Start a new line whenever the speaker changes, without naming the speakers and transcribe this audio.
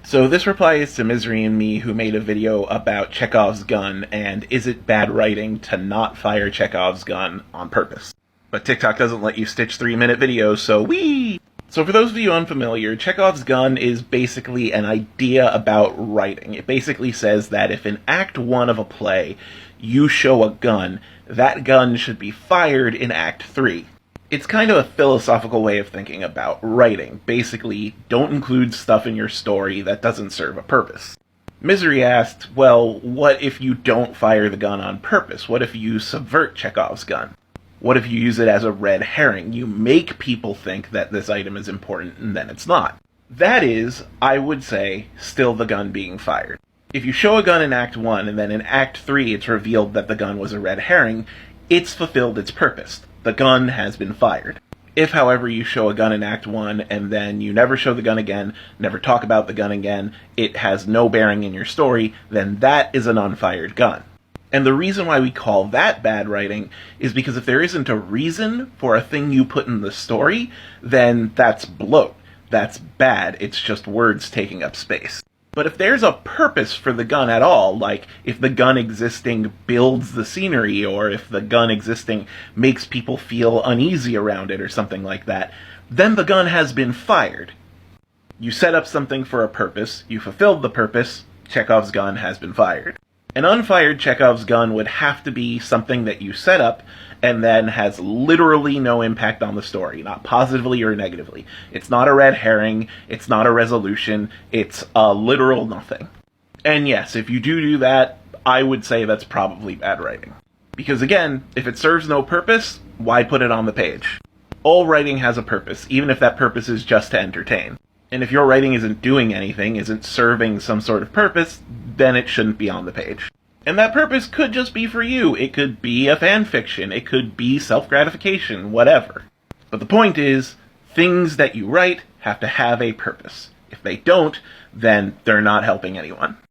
So this reply is to Misery and me, who made a video about Chekhov's gun and is it bad writing to not fire Chekhov's gun on purpose. But TikTok doesn't let you stitch 3-minute videos, so whee! So for those of you unfamiliar, Chekhov's gun is basically an idea about writing. It basically says that if in Act 1 of a play you show a gun, that gun should be fired in Act 3. It's kind of a philosophical way of thinking about writing. Basically, don't include stuff in your story that doesn't serve a purpose. Misery asked, well, what if you don't fire the gun on purpose? What if you subvert Chekhov's gun? What if you use it as a red herring? You make people think that this item is important and then it's not. That is, I would say, still the gun being fired. If you show a gun in Act 1 and then in Act 3 it's revealed that the gun was a red herring, it's fulfilled its purpose. The gun has been fired. If, however, you show a gun in Act 1 and then you never show the gun again, never talk about the gun again, it has no bearing in your story, then that is an unfired gun. And the reason why we call that bad writing is because if there isn't a reason for a thing you put in the story, then that's bloat. That's bad. It's just words taking up space. But if there's a purpose for the gun at all, like if the gun existing builds the scenery, or if the gun existing makes people feel uneasy around it or something like that, then the gun has been fired. You set up something for a purpose, you fulfilled the purpose, Chekhov's gun has been fired. An unfired Chekhov's gun would have to be something that you set up and then has literally no impact on the story, not positively or negatively. It's not a red herring, it's not a resolution, it's a literal nothing. And yes, if you do that, I would say that's probably bad writing. Because again, if it serves no purpose, why put it on the page? All writing has a purpose, even if that purpose is just to entertain. And if your writing isn't doing anything, isn't serving some sort of purpose, then it shouldn't be on the page. And that purpose could just be for you. It could be a fan fiction. It could be self-gratification, whatever. But the point is, things that you write have to have a purpose. If they don't, then they're not helping anyone.